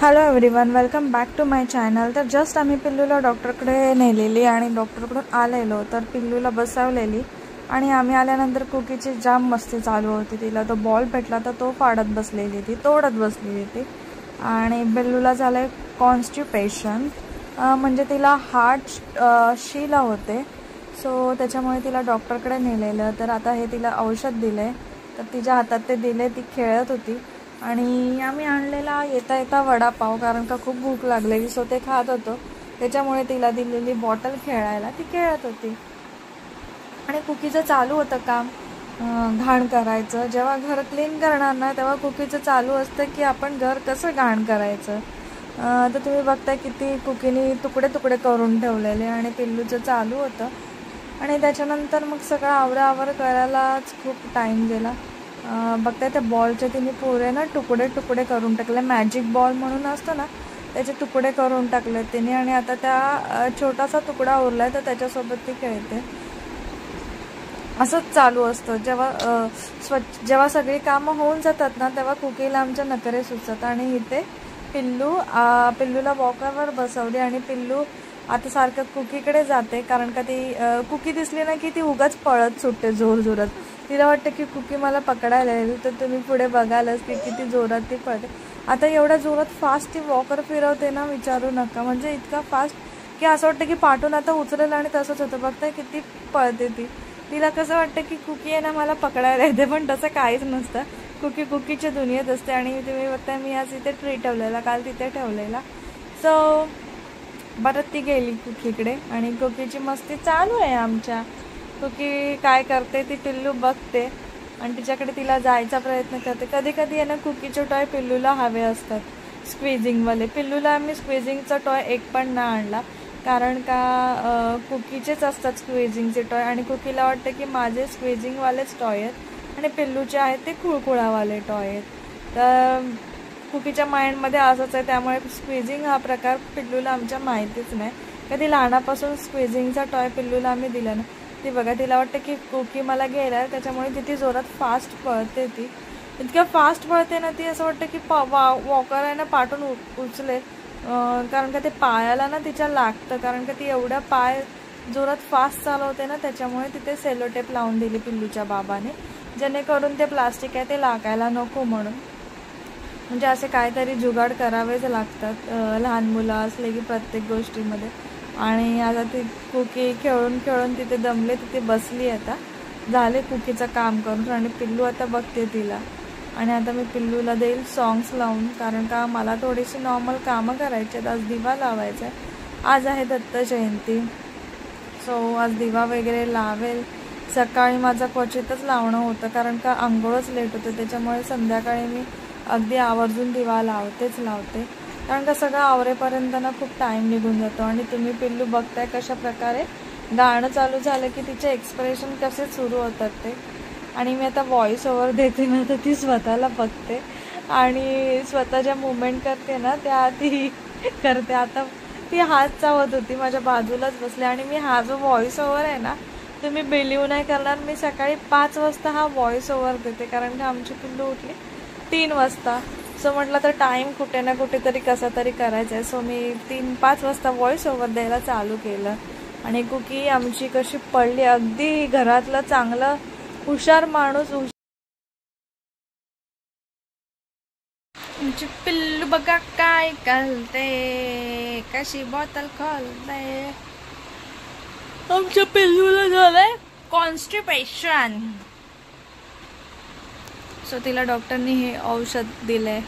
Hello everyone, welcome back to my channel. तर just आम्ही पिल्लूला डॉक्टरकडे नेलेली आणि डॉक्टरकडून आलेलो, तर पिल्लूला बसवलेली आणि आम्ही आल्यानंतर कुकीची जाम मस्ती चालू होती। तिला तो बॉल भेटला तर तो फाडत बसलेली ती, तोडत बसलेली ती। आणि पिल्लूला झालं कॉन्स्टिपेशन, म्हणजे तिला हार्ट शीला होते, सो त्याच्यामुळे तिला डॉक्टरकडे नेलेलं। तर आता हे तिला औषध दिले, तर तिच्या हातात ते दिले, ती खेळत होती। आणि आम्ही आणलेला येता येता वडापाव, कारण का खूप भूक लागलेली, सो ते खात होतो। त्याच्यामुळे तिला दिलेली बॉटल खेळायला ती खेळत होती। आणि कुकीचं चालू होतं काम घाण करायचं। जेव्हा घर क्लीन करणार ना तेव्हा कुकीचं चालू असतं की आपण घर कसं घाण करायचं। तर तुम्ही बघताय किती कुकीने तुकडे तुकडे करून ठेवलेले आणि पिल्लूचं चालू होतं। आणि त्याच्यानंतर मग सगळं आवराआवर करायलाच खूप टाईम गेला। बघताय त्या बॉलचे तिने पुरे ना तुकडे तुकडे करून टाकले, मॅजिक बॉल म्हणून असतं ना त्याचे तुकडे करून टाकले तिने। आणि आता त्या छोटासा तुकडा उरलाय तर त्याच्यासोबत ती खेळते। असंच चालू असतं। जेव्हा सगळी कामं होऊन जातात ना तेव्हा कुकीला आमच्या नखरे सुचतात। आणि इथे पिल्लूला वॉकरवर बसवली आणि पिल्लू आता सारखं कुकीकडे जाते, कारण का ती कुकी दिसली ना की ती उगाच पळत सुटते जोरजोरात। तिला वाटतं की कुकी मला पकडायला येईल, तर तुम्ही पुढे बघालच की किती जोरात ती पळते। आता एवढ्या जोरात फास्ट ती वॉकर फिरवते ना, विचारू नका, म्हणजे इतका फास्ट की असं वाटतं की पाठून आता उचलेल। आणि तसंच होतं, बघताय किती पळते ती। तिला कसं वाटतं की कुकी आहे ना मला पकडायला येते, पण तसं काहीच नसतं। कुकी कुकीच्या दुनियेत असते। आणि तुम्ही बघताय मी आज इथे ट्री ठेवलेला, काल तिथे ठेवलेला, सो परत ती गेली कुकीकडे आणि कुकीची मस्ती चालू आहे आमच्या। कुकी काय करते ती पिल्लू बघते आणि तिच्याकडे तिला जायचा प्रयत्न करते। कधी कधी आहे ना कुकीचे टॉय पिल्लूला हवे असतात, स्क्वीझिंगवाले। पिल्लूला आम्ही स्क्वीझिंगचा टॉय एक पण ना आणला, कारण का कुकीचेच असतात स्क्वीझिंगचे टॉय। आणि कुकीला वाटतं की माझे स्क्वीझिंगवालेच टॉय आहेत आणि पिल्लूचे आहेत ते खुळखुळावाले टॉय आहेत। तर कुकीच्या माइंडमध्ये असंच आहे, त्यामुळे स्क्वीझिंग हा प्रकार पिल्लूला आमच्या माहितीच नाही। कधी लहानापासून स्क्वीझिंगचा टॉय पिल्लूला आम्ही दिला ना। ती बघा, तिला वाटतं की कुकी मला घ्यायला, त्याच्यामुळे किती जोरात फास्ट पळते ती। इतक्या फास्ट पळते ना ती, असं वाटतं की वॉकर आहे ना पाठून उचले, कारण का ते पायाला ना तिच्या लागतं, कारण का ती एवढ्या पाय जोरात फास्ट चालवते ना, त्याच्यामुळे तिथे सेलोटेप लावून दिली पिल्लूच्या बाबाने, जेणेकरून ते प्लास्टिक आहे ते लागायला नको म्हणून। म्हणजे असे काहीतरी जुगाड करावेच लागतात लहान मुलं असले की प्रत्येक गोष्टीमध्ये। आणि आता ती कुकी खेळून खेळून तिथे दमले, तिथे बसली, आता झाले कुकीचं काम करून। आणि पिल्लू आता बघते तिला। आणि आता मी पिल्लूला देईल सॉंग्स लावून, कारण का मला थोडीशी नॉर्मल कामं करायची आहेत। आज दिवा लावायचा आहे, आज आहे दत्त जयंती, सो आज दिवा वगैरे लावेल। सकाळी माझं क्वचितच लावणं होतं, कारण का आंघोळच लेट होते, त्याच्यामुळे संध्याकाळी मी अगदी आवर्जून दिवा लावते, कारण का सगळं आवरेपर्यंत ना खूप टाईम निघून जातो। आणि तुम्ही पिल्लू बघताय कशा प्रकारे गाणं चालू झालं की तिचे एक्सप्रेशन कसे सुरू होतात ते। आणि मी आता व्हॉइस ओव्हर देते ना, तर ती स्वतःला बघते आणि स्वतःच्या मुवमेंट करते ना त्या ती करते। आता ती हात चावत होती, माझ्या बाजूलाच बसले। आणि मी हा जो व्हॉइस ओव्हर आहे ना, तुम्ही बिलीव्ह नाही करणार, मी सकाळी 5 वाजता हा व्हॉइस ओव्हर देते, कारण का आमची पिल्लू उठली 3 वाजता। सो म्हटलं तर टाईम कुठे ना कुठेतरी कसा तरी करायचा आहे, सो मी 3-5 वाजता व्हॉइस ओव्हर द्यायला चालू केलं। आणि कुकी आमची कशी पडली, अगदी घरातलं चांगलं हुशार माणूस, आमची पिल्लू बघा काय करते, कशी बॉटल खोलते। आमच्या पिल्लूला झालंय कॉन्स्टिपेशन, सो तिला डॉक्टरनी हे औषध दिलंय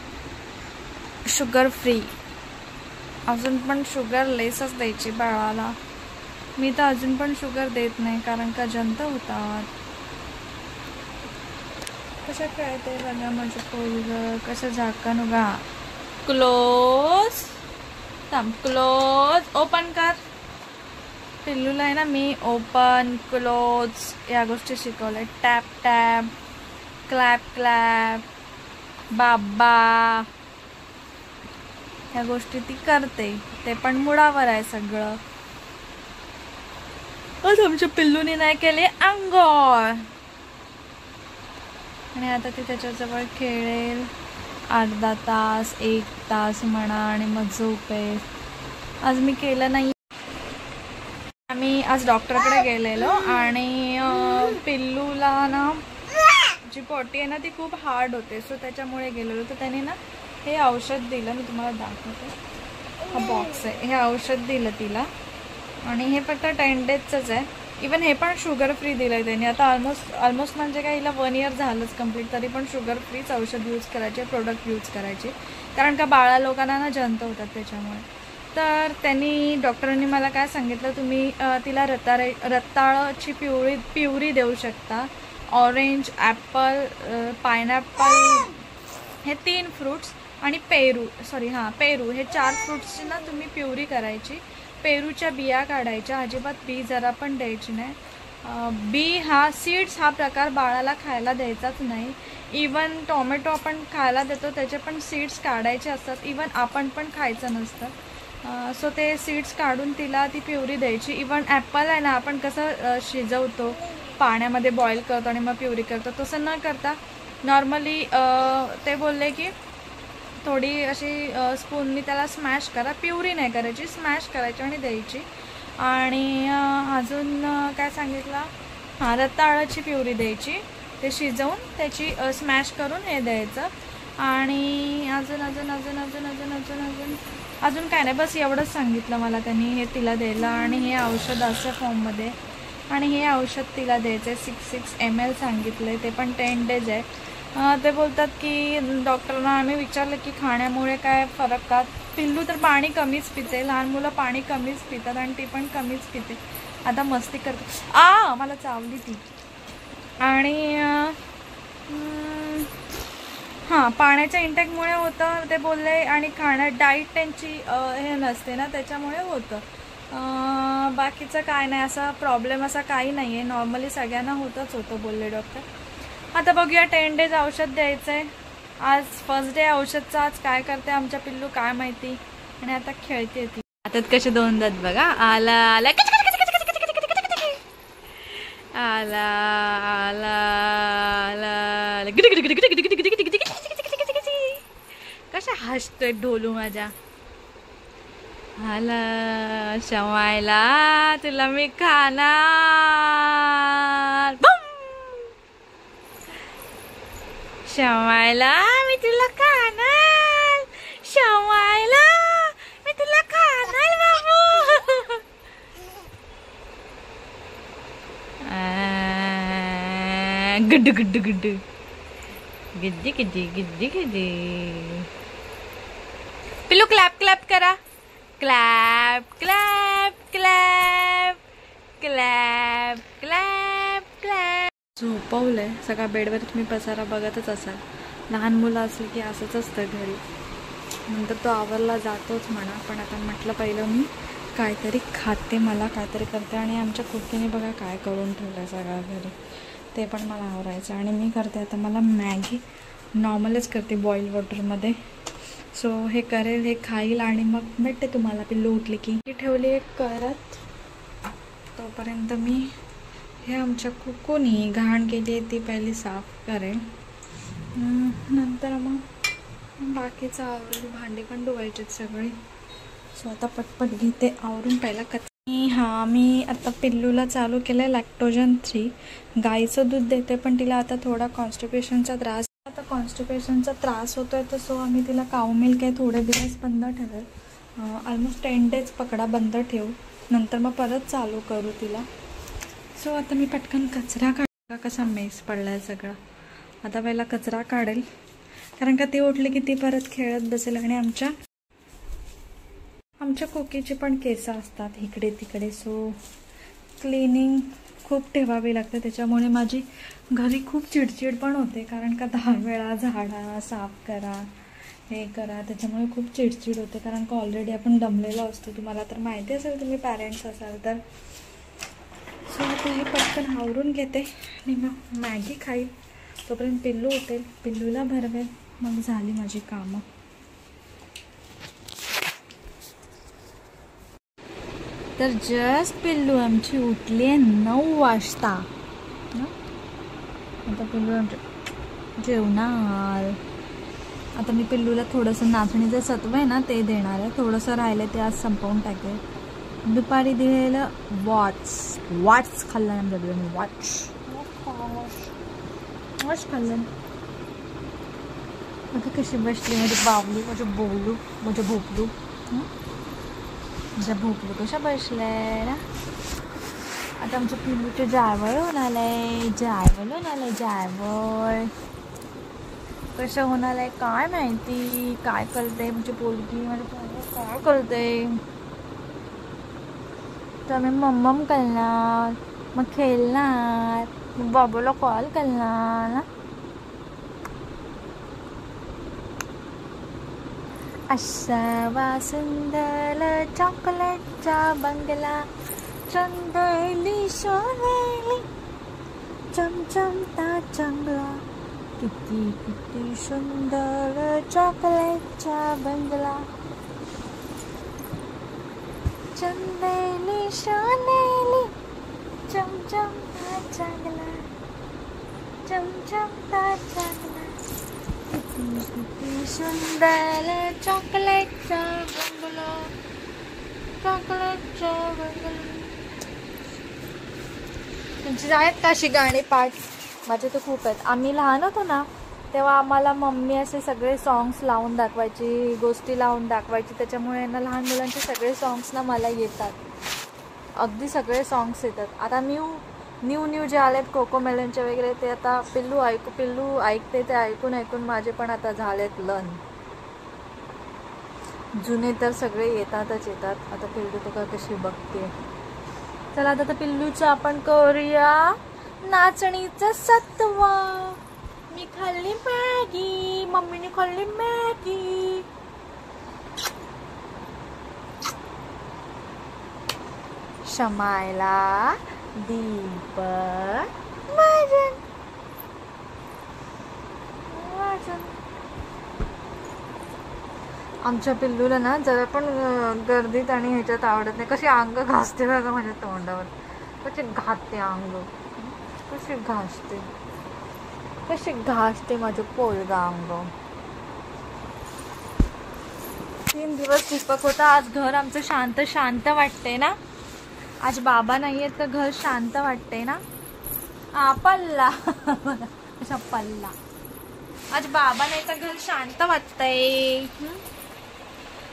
शुगर फ्री। अजून पण शुगर लेसच द्यायची बाळाला, मी तर अजून पण शुगर देत नाही, कारण का जंत होतात। कसं कळते बघा माझं पोरगं, कसं झाकण उघा, क्लोज, थांब, क्लोज, ओपन कर। पिल्लूला आहे ना मी ओपन क्लोज या गोष्टी शिकवल्या, टॅप टॅप, क्लॅप क्लॅप, बाबा, ह्या गोष्टी ती करते, ते पण मुळावर आहे सगळं। आज आमच्या पिल्लूने नाही केले अंघोळ, आणि आता ती त्याच्याजवळ खेळेल, अर्धा तास 1 तास म्हणा आणि मग झोपेल. आज मी केलं नाही. आम्ही आज डॉक्टरकडे गेलेलो आणि पिल्लूला ना जी पॉटी आहे ना ती खूप हार्ड होते, सो त्याच्यामुळे गेलेलो. तर त्याने ना हे औषध दिलं, मी तुम्हाला दाखवते. हा बॉक्स आहे, हे औषध दिलं तिला आणि हे फक्त 10 डेजचंच आहे. इवन हे पण शुगर फ्री दिलं आहे त्यांनी. आता ऑलमोस्ट म्हणजे काय हिला 1 इयर झालंच कंप्लीट, तरी पण शुगर फ्रीच औषध यूज करायचे, प्रोडक्ट यूज करायचे, कारण का बाळा लोकांना ना जंत होतात त्याच्यामुळे. तर त्यांनी डॉक्टरांनी मला काय सांगितलं, तुम्ही तिला रताळाची प्युरी देऊ शकता. ऑरेंज, ॲपल, पायनॅपल हे 3 फ्रूट्स आणि पेरू हे 4 फ्रूट्सची ना तुम्ही प्युरी करायची. पेरूच्या बिया काढायच्या, अजिबात बी जरा पण द्यायची नाही. सीड्स हा प्रकार बाळाला खायला द्यायचाच नाही. इवन टोमॅटो आपण खायला देतो त्याचे पण सीड्स काढायचे असतात, इवन आपण पण खायचं नसतं. सो ते सीड्स काढून तिला ती प्युरी द्यायची. इवन ॲपल आहे ना, आपण कसं शिजवतो, पाण्यामध्ये बॉईल करतो आणि मग प्युरी करतो, तसं न करता नॉर्मली ते बोलले की थोडी अशी स्पूननी त्याला स्मॅश करा, प्युरी नाही करायची, स्मॅश करायची आणि द्यायची. आणि अजून काय सांगितलं, रताळाची प्युरी द्यायची, ते शिजवून त्याची स्मॅश करून हे द्यायचं. आणि अजून काय नाही, बस एवढंच सांगितलं मला त्यांनी हे तिला द्यायला. आणि हे औषध असं फॉर्ममध्ये, आणि हे औषध तिला द्यायचं आहे. 6 ml सांगितलं आहे, ते पण 10 डेज आहे. ते बोलतात की डॉक्टरना आम्ही विचारलं की खाण्यामुळे काय फरक का. पिल्लू तर पाणी कमीच पिते, लहान मुलं पाणी कमीच पितात आणि ती पण कमीच पिते. आता मस्ती करते, मला चावली ती. आणि पाण्याच्या इंटेकमुळे होतं ते बोलले, आणि डाईट त्यांची हे नसते ना त्याच्यामुळे होतं. बाकीचं काय नाही, असा प्रॉब्लेम असा काही नाही आहे, नॉर्मली सगळ्यांना होतं बोलले डॉक्टर. आता बघूया, 10 डेज औषध द्यायचं आहे. आज फर्स्ट डे औषधचा. आज काय करते आमच्या पिल्लू काय माहिती. आणि आता खेळते ती. आता कसे 2 दात बघा, आला आला आला आला आला, कशा हसतोय ढोलू माझ्या. आला शमायला, तुला मी खाणार. शमायला मी तुला खाणार, शमायला मी तुला खाणार बाबू. गुड्डू गुड्डू गुड्डू, गिद्दी गिद्दी गिद्दी गिद्दी. पिल्लू क्लॅप क्लॅप करा, clap clap clap clap clap clap. झोपवलंय सगळा बेडवर. तुम्ही पसारा बघतच असाल. लहान मुलं असेल की असंच असतं घरी, नंतर तो आवरला जातोच म्हणा. पण आता म्हटलं पहिलं मी काहीतरी खाते, मला काहीतरी करते. आणि आमच्या कुकीने बघा काय करून ठेवलं सगळं घरी, ते पण मला आवरायचं. आणि मी करते आता, मला मॅगी नॉर्मलच करते बॉईल वॉटरमध्ये. सो हे करेल, हे खाईल आणि मग भेटते तुम्हाला पिल्लू उठले की. ठेवली एक करत, तोपर्यंत मी हे आमच्या कुकूनी घाण केली आहे ती पहिली साफ करेल. नंतर मग बाकीचं आवरून भांडी पण धुवायचे सगळे. सो आता पटपट घेते आवरून पहिला मी आता पिल्लूला चालू केलं आहे लॅक्टोजन 3. गाईचं दूध देते, पण तिला आता थोडा कॉन्स्टिपेशनचा त्रास होतोय, तर सो आम्ही तिला काऊ मिल्क आहे थोडे दिवस बंद ठेवेल. ऑलमोस्ट 10 डेज पकडा बंद ठेवू, नंतर मग परत चालू करू तिला. सो आता मी पटकन कचरा काढला, कसा मेस पडला आहे सगळा. आता पहिला कचरा काढेल, कारण का ती उठली की ती परत खेळत बसेल. आणि आमच्या कोकीची पण केस असतात इकडे तिकडे, सो क्लिनिंग खूप ठेवावी लागते. त्याच्यामुळे माझी घरी खूप चिडचिड पण होते, कारण का 10 वेळा झाडा, साफ करा, हे करा, त्याच्यामुळे खूप चिडचिड होते. कारण का ऑलरेडी आपण दमलेलो असतो, तुम्हाला तर माहिती असेल तुम्ही पॅरेंट्स असाल तर. सो आता हे पटकन आवरून घेते आणि मग मॅगी खाईल, तोपर्यंत पिल्लू उठेल, पिल्लूला भरवेल, मग झाली माझी कामं. तर जस्ट पिल्लू आमची उठली आहे 9 वाजता. आता पिल्लू आमच्या जेवणार. आता मी पिल्लूला थोडंसं नाचणीचं सत्व आहे ना ते देणार आहे. थोडंसं राहिलं ते आज संपवून टाकेल. दुपारी दिलेलं वॉट्स खाल्लं आमच्या पिल्लूने. वॉच खाल्लं. आता कशी बसली माझी बावली, माझं बोलू, माझं भोपलू. माझ्या भोपलू कशा बसलाय ना. आता आमच्या पिल्लूचं जायवळ होऊन आलंय. जायवळ कसं होणार आहे काय माहिती. काय करते म्हणजे पोलगी माझ्या पोरगी काय करते. तर मी मम्मम करणार, मग खेळणार, मग बाबूला कॉल करणार ना. असावा सुंदर चॉकलेटचा बंगला, चंदेली सोनेली चमचमता चांगला. किती किती सुंदर चॉकलेटचा बंगला, चंदेली सोनेली चमचमता चांगला, चमचमता चांगला. किती किती सुंदर चॉकलेटचा बंगला, चॉकलेटचा बंगला. तुमची आहेत का अशी गाणी पाठ? माझे तर खूप आहेत. आम्ही लहान होतो ना तेव्हा आम्हाला मम्मी असे सगळे सॉंग्स लावून दाखवायची, गोष्टी लावून दाखवायची. त्याच्यामुळे ना लहान मुलांचे सगळे सॉंग्स ना मला येतात, अगदी सगळे सॉंग्स येतात. आता न्यू जे आलेत कोकोमेलनचे वगैरे ते आता पिल्लू ऐकते. ते ऐकून माझे पण आता झालेत लर्न. जुने तर सगळे येतातच. आता पिल्लू तो का कशी बघते. चला आता पिल्लूचं आपण करूया नाचणीचं सत्व. मी खाल्ली मॅगी, मम्मीने खाल्ली मॅगी. शमायला दीपक वाजन. आमच्या पिल्लूला ना जरा पण गर्दीत आणि ह्याच्यात आवडत नाही. कशी अंग घासते बघा माझ्या तोंडावर. कशी घासते अंग, कशी घासते माझं पोरगा अंग. 3 दिवस दीपक होता. आज घर आमचं शांत वाटते ना. आज बाबा नाहीये तर घर शांत वाटते ना. पल्ला असा पल्ला. आज बाबा नाही तर घर शांत वाटतंय.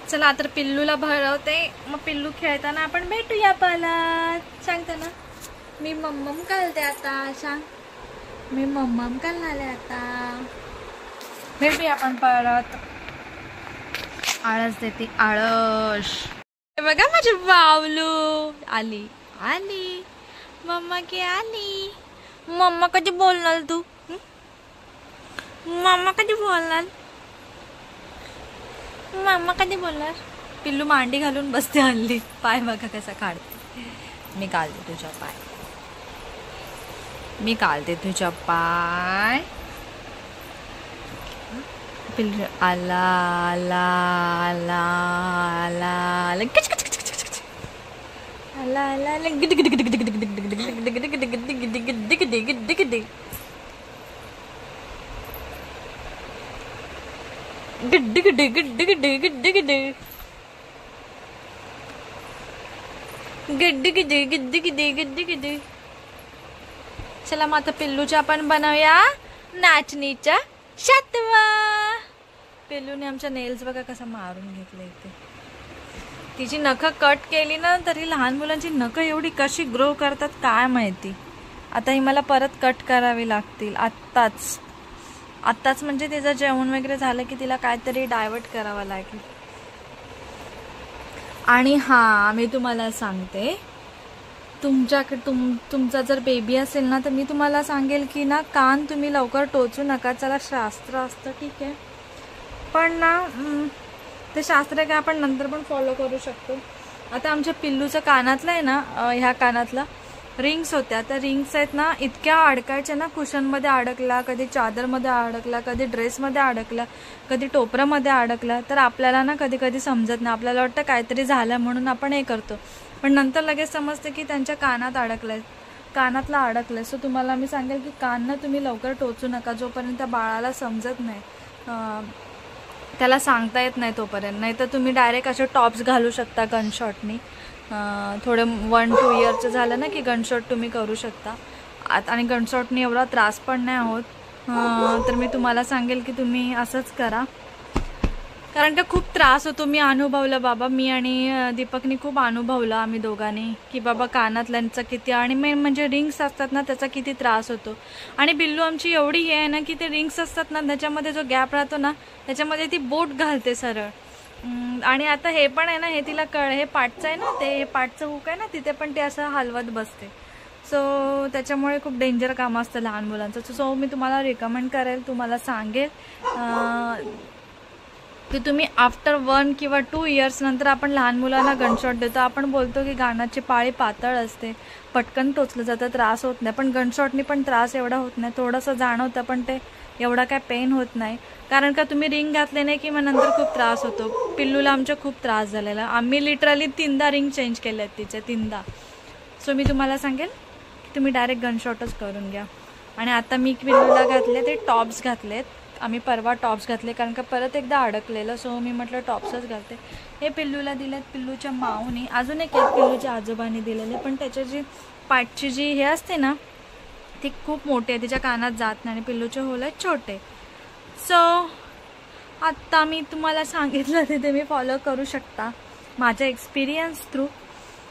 चला तर पिल्लूला भरवते, मग पिल्लू खेळताना आपण भेटूया परत. सांगते ना मी मम्मम करते आता. सांग मी मम्मम करणार आहे आता. भेटूया आपण परत. आळस देते आळस. बघा माझी बावलू आली. मम्मा की आली. मम्मा कधी बोलणार तू? मम्मा कधी बोलणार? पिल्लू मांडी घालून बसते हल्ली. पाय बघा कसा काढते. मी काढते तुझा पाय. पिल्लू आला. चला मग आता पिल्लूच्या आपण बनवूया नाचणीच्या सत्वा. पिल्लूने आमच्या नेल्स बघा कसा मारून घेतलं इथे. तिची नखं कट केली ना तरी लहान मुलांची नखं एवढी कशी ग्रो करतात काय माहिती. आता ही मला परत कट करावी लागतील आत्ताच म्हणजे तिचं जेवण वगैरे झालं की तिला काहीतरी डायव्हर्ट करावं लागेल. आणि हा मी तुम्हाला सांगते, तुमचा जर बेबी असेल ना तर मी तुम्हाला सांगेल की ना कान तुम्ही लवकर टोचू नका. चला शास्त्र असतं ठीक आहे, पण ना ते शास्त्र काय आपण नंतर पण फॉलो करू शकतो. आता आमच्या पिल्लूचं कानातलं आहे ना, ह्या कानातला रिंग्स होत्या. त्या रिंग्स आहेत ना इतक्या अडकायच्या ना, कुशनमध्ये अडकला, कधी चादरमध्ये अडकला, कधी ड्रेसमध्ये अडकला, कधी टोपरामध्ये अडकला. तर आपल्याला ना कधी कधी समजत नाही. आपल्याला वाटतं काहीतरी झालं म्हणून आपण हे करतो, पण नंतर लगेच समजते की त्यांच्या कानातला अडकलंय. सो तुम्हाला मी सांगेल की कान ना तुम्ही लवकर टोचू नका जोपर्यंत बाळाला समजत नाही. त्याला सांगता येत नाही तोपर्यंत. नाही तर तुम्ही डायरेक्ट असे टॉप्स घालू शकता गनशॉटनी. थोडं 1-2 इयरचं झालं ना की गनशॉट तुम्ही करू शकता. आणि गनशॉटनी एवढा त्रास पण नाही होत. तर मी तुम्हाला सांगेल की तुम्ही असंच करा, कारण का खूप त्रास होतो. मी अनुभवलं बाबा, मी आणि दीपकनी खूप अनुभवलं आम्ही दोघांनी की बाबा कानातल्यांचा किती, आणि मेन म्हणजे रिंग्स असतात ना त्याचा किती त्रास होतो. आणि बिल्लू आमची एवढी हे आहे ना की ते रिंग्स असतात ना त्याच्यामध्ये जो गॅप राहतो ना त्याच्यामध्ये ती बोट घालते सरळ. आणि आता हे पण आहे ना, हे तिला हे पाठचं आहे ना, ते पाठचं हुक आहे ना तिथे पण ते असं हलवत बसते. सो त्याच्यामुळे खूप डेंजर काम असतं लहान मुलांचं. सो मी तुम्हाला रिकमेंड करेल, तुम्हाला सांगेल की तुम्ही आफ्टर 1 किंवा 2 इयर्स नंतर आपण लहान मुलांना गनशॉट देतो. आपण बोलतो की गाण्याची पाळी पातळ असते, पटकन टोचलं जातं, त्रास होत नाही. पण गनशॉटनी पण त्रास एवढा होत नाही, थोडंसं जाणवतं पण ते एवढा काय पेन होत नाही. कारण का तुम्ही रिंग घातले नाही की मग नंतर खूप त्रास होतो. पिल्लूला आमच्या खूप त्रास झालेला, आम्ही लिटरली 3दा रिंग चेंज केले आहेत तिचे, 3दा. सो मी तुम्हाला सांगेल की तुम्ही डायरेक्ट गनशॉटच करून घ्या. आणि आता मी पिल्लूला घातले ते टॉप्स घातलेत. आम्ही परवा टॉप्स घातले कारण का परत एकदा अडकलेलं. सो मी म्हटलं टॉप्सच घालते. हे पिल्लूला दिलेत पिल्लूच्या माऊनी, अजून एक पिल्लूच्या आजोबांनी दिलेले, पण त्याच्या जी पाठची जी हे असते ना ती खूप मोठी आहे, तिच्या कानात जात नाही आणि पिल्लूचे होल आहेत छोटे. सो आत्ता मी तुम्हाला सांगितलं ते तुम्ही फॉलो करू शकता माझ्या एक्सपिरियन्स थ्रू.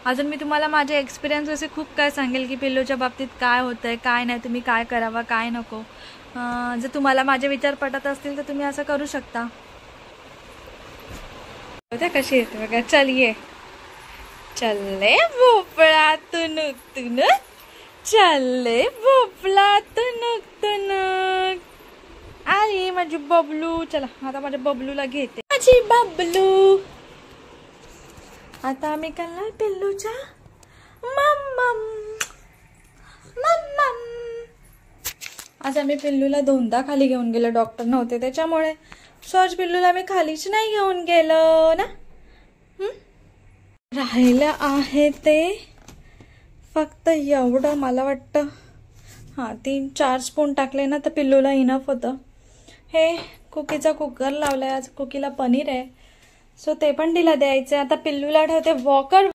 अजून मी तुम्हाला माझे एक्सपिरियन्स असे खूप काय सांगेल की पिल्लूच्या बाबतीत काय होतं आहे काय नाही, तुम्ही काय करावं काय नको. जर तुम्हाला माझे विचार पटत असतील तर तुम्ही असं करू शकता. कशी येते बघा. चल ये, चल्ले भोपळा तुनुक तुनुक, चल्ले भोपळा तुनुक तुनुक. आली माझी बबलू. चला आता माझ्या बबलूला घेते, माझी बबलू. आता आम्ही करणार पिल्लूच्या मम्मम मम्मम. आज आम्ही पिल्लूला 2दा खाली घेऊन गेलो, डॉक्टर नव्हते त्याच्यामुळे. आज पिल्लूला मी खालीच नाही घेऊन गेलो ना. राहिलं आहे ते फक्त एवढं, मला वाटतं 3-4 स्पून टाकले ना तर पिल्लूला इनफ होतं. हे कुकीचा कुकर लावलाय, आज कुकीला पनीर आहे सो ते पण तिला द्यायचं. आता पिल्लूला ठेवते वॉकर.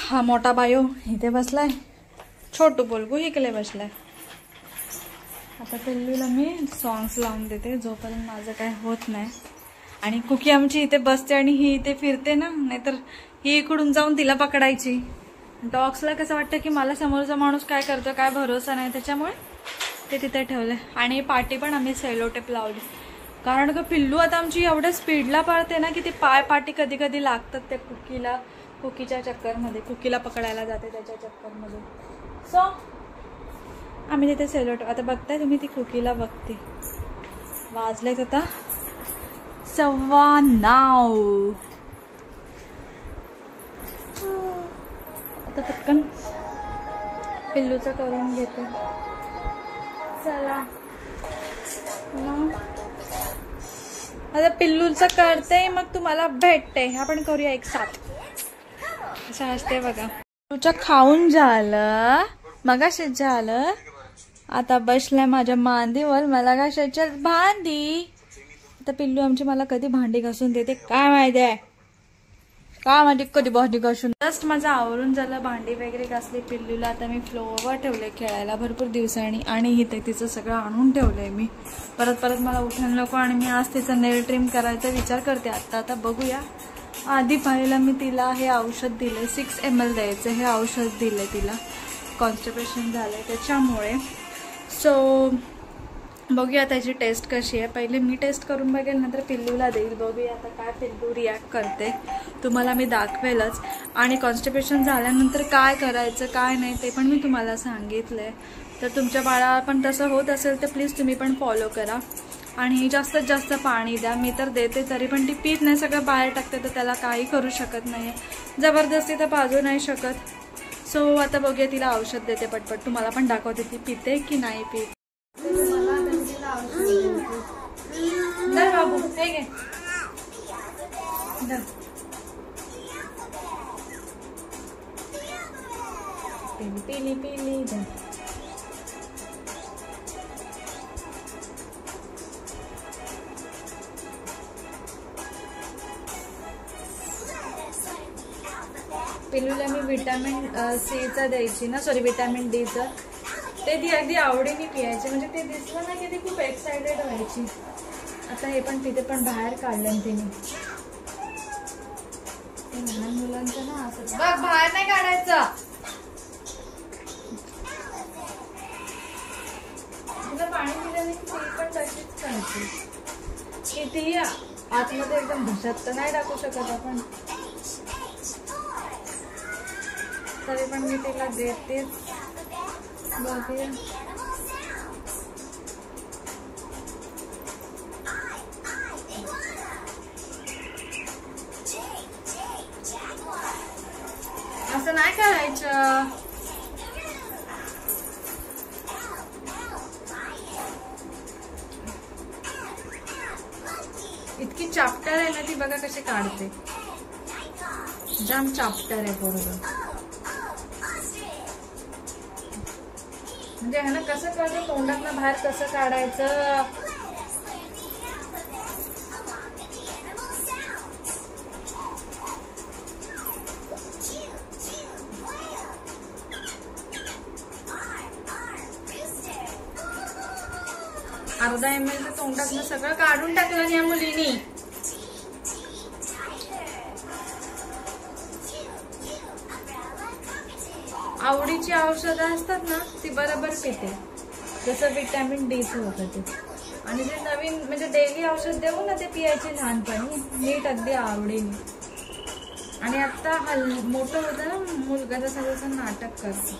हा मोठा बायो इथे बसलाय, छोटू बोलगू इकडे बसलाय. आता पिल्लूला मी सॉंग्स लावून देते जोपर्यंत माझं काय होत नाही. आणि कुकी आमची इथे बसते आणि ही इथे फिरते ना, नाहीतर ही इकडून जाऊन तिला पकडायची. डॉग्सला कसं वाटतं की मला समोरचा माणूस काय करतो काय भरोसा नाही, त्याच्यामुळे ते तिथे ठेवले. आणि पाटी पण आम्ही सेलो टेप लावली, कारण का पिल्लू आता आमची एवढ्या स्पीडला पळते ना की ती पाटी कधी कधी लागतात त्या कुकीच्या चक्करमध्ये, कुकीला पकडायला जाते त्याच्या चक्करमध्ये. सो आम्ही तिथे सेलो टेप. आता बघताय तुम्ही ती कुकीला बघते. वाजलेत आता 9:15. आता पटकन पिल्लूचं करून घेते. चला आता पिल्लूचं करते मग तुम्हाला भेटते. आपण करूया एक साथ. असं असते बघा. पिल्लूचं खाऊन झालं, मगाशीच झालं. आता बसलाय माझ्या मांडीवर, मला कशाच्याच भांडी. आता पिल्लू आमची मला कधी भांडी घासून देते काय माहिती आहे, काय माहिती कधी भांडी घासून. जस्ट माझं आवरून झालं, भांडी वगैरे घासली. पिल्लूला आता मी फ्लोअरवर ठेवले खेळायला भरपूर दिवसांनी, आणि इथे तिचं सगळं आणून ठेवलंय मी. परत मला उठायला नको. आणि मी आज तिचं नेल ट्रिम करायचा विचार करते. आता बघूया. आधी पाहिलं मी तिला हे औषध दिले, 6 ml द्यायचं हे औषध दिले तिला, कॉन्स्टिपेशन झालंय त्याच्यामुळे. सो बघूया त्याची टेस्ट कशी आहे. पहिले मी टेस्ट करून बघेल, नंतर पिल्लूला देईल. बघूया आता काय पिल्लू रिॲक्ट करते, तुम्हाला मी दाखवेलच. आणि कॉन्स्टिपेशन झाल्यानंतर काय करायचं काय नाही ते पण मी तुम्हाला सांगितलंय. तर तुमच्या बाळाला पण तसं होत असेल तर प्लीज तुम्ही पण फॉलो करा. आणि जास्तीत जास्त पाणी द्या. मी तर देते तरी पण ती पीत नाही, सगळं बाहेर टाकते, तर त्याला काही करू शकत नाही, जबरदस्ती तर पाजू नाही शकत. सो आता बघूया, तिला औषध देते पटपट, तुम्हाला पण दाखवते ती पिते की नाही पीत. बाबू हे घे, पिली पिली पिली. पिल्लूला मी विटॅमिन सीचा द्यायची ना, सॉरी विटॅमिन डीचा, ते ती अगदी आवडीने पियायची. म्हणजे ते दिसलं ना की ती खूप एक्सायटेड व्हायची. आता हे पण पिते, पण बाहेर काढलं तिने. लहान मुलांचं ना असं बघ, बाहेर नाही काढायचं. तुला पाणी पिल्याने ती पण तशीच करते. कितीही आतमध्ये एकदम भुसात तर नाही टाकू शकत आपण, तरी पण मी तिला देतेच. बघूया. असं नाही करायचं. इतकी चाप्टर आहे ना ती, बघा कशी काढते. जाम चाप्टर आहे बरोबर. म्हणजे ह्याला कसं कळतं तोंडातनं बाहेर कसं काढायचं. अर्धा ml तर तोंडातनं सगळं काढून टाकलं या मुलीनी. आवडीची औषधं असतात ना ती बरोबर पिते, जसं विटॅमिन डीचं होतं ते. आणि जे नवीन म्हणजे डेली औषध देऊ ना ते पियायची लहानपणी नीट अगदी आवडीने. आणि आता मोठं होतं ना मुलगा, जसं जसं नाटक करतो.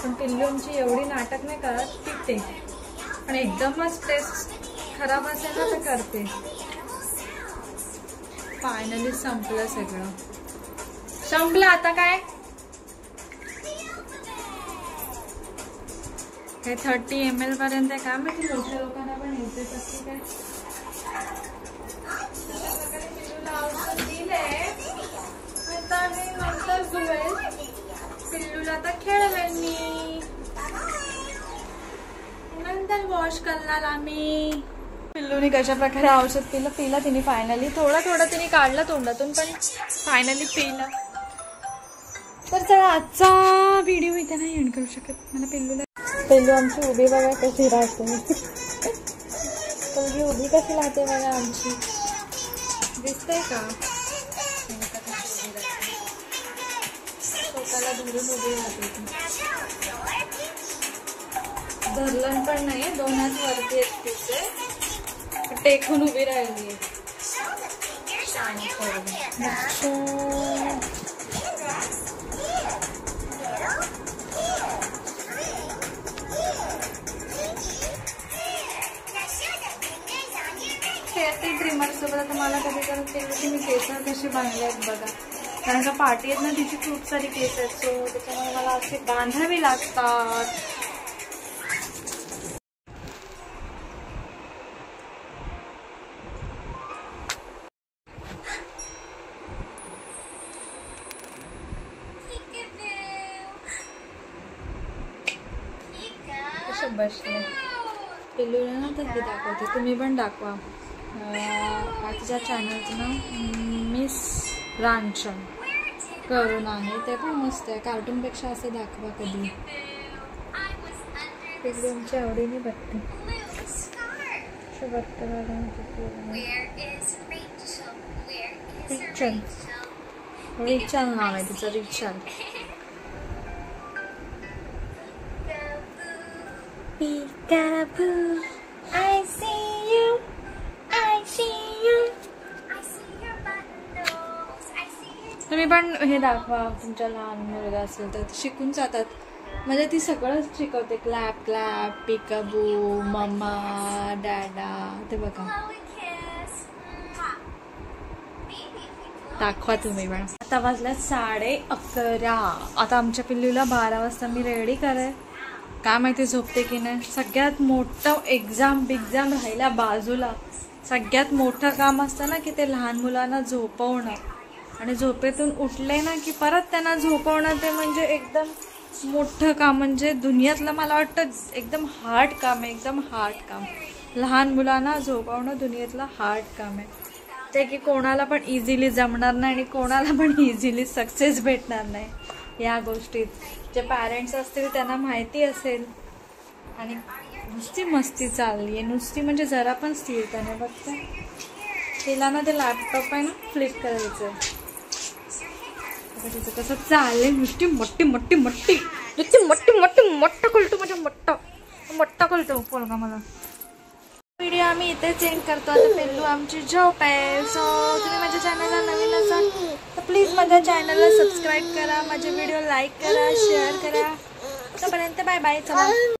पण पिल्लूंची एवढी नाटक नाही करत, पिते. पण एकदमच टेस्ट खराब असेल ना तर करते. फायनली संपलं सगळं. संपलं आता काय. हे 30 ml पर्यंत काय माहिती, मोठ्या लोकांना पण येते तशी काय. पिल्लूला औषध दिले आता मी नंतर धुवेल. पिल्लूला आता खेळवेल मी, नंतर वॉश करणार आम्ही. पिल्लूने कशा प्रकारे औषध पिलं तिने फायनली. थोडं थोडं तिने काढलं तोंडातून, पण फायनली पिलं. तर चला आजचा व्हिडिओ इथे नाही एंड करू शकत. मला पिल्लू आमची उभी बघा कशी राहते. मुलगी उभी कशी राहते बघा आमची, दिसतंय का. स्वतःला धरून उभी राहते. धरलं पण नाही, 2 हात वरती आहेत तिचे, टेकून उभी राहिली. खेळते ट्रिमर सोबत. आता मला कधी करत की मी केस कशी बांधले आहेत बघा, कारण का पार्टी आहेत ना तिची खूप सारी केस आहेत, सो त्याच्यामुळे मला असे बांधावी लागतात. बसले पिल्लूला ना तर हे दाखवते, तुम्ही पण दाखवा. तिच्या चॅनलचं नाव मिस रांचन करून आहे, ते पण मस्त आहे. कार्टूनपेक्षा असं दाखवा कधी. पिल्लूंच्या आवडीने बघते. रिचल नाव आहे तिचं, Rachel. Peekaboo, I see you, I see you. तुम्ही पण हे दाखवा, तुमच्या लहान मुलगा असेल तर शिकून जातात. म्हणजे ती सगळंच शिकवते, क्लॅप क्लॅप, पिकाबू, मम्मा, डॅडा, ते बघा. दाखवा तुम्ही पण. आता वाजल्या 11:30. आता आमच्या पिल्लूला 12 वाजता मी रेडी करेल. काय माहिती झोपते की नाही. सगळ्यात मोठं एक्झाम राहिला बाजूला. सगळ्यात मोठं काम असतं ना की ते लहान मुलांना झोपवणं, आणि झोपेतून उठले ना की परत त्यांना झोपवणं, ते म्हणजे एकदम मोठं काम. म्हणजे दुनियातलं मला वाटतं एकदम हार्ड काम आहे, एकदम हार्ड काम. लहान मुलांना झोपवणं दुनियातलं हार्ड काम आहे. वाटते की कोणाला पण इझिली जमणार नाही आणि कोणाला पण इझिली सक्सेस भेटणार नाही या गोष्टीत. जे पॅरेंट्स असतील त्यांना माहिती असेल. आणि नुसती मस्ती चालली आहे, नुसती म्हणजे जरा पण स्थिरता नाही. बघते तिला ना ते लॅपटॉप आहे ना फ्लिप करायचं आहे. तिचं कसं चाललंय, नुसती मोठी मोठी मोठी नुसती मोठी मोठी मोठा कळतो, म्हणजे मोठा मोठा कळतो पोरगा मला. व्हिडिओ आम्ही इथे चेंज करतो. आता पिल्लू आमची झोप आहे. सो तुम्ही माझ्या चॅनलला नवीन असाल तर प्लीज माझ्या चॅनलला सबस्क्राईब करा, माझे व्हिडिओ लाईक करा, शेअर करा. तोपर्यंत बाय बाय. चला.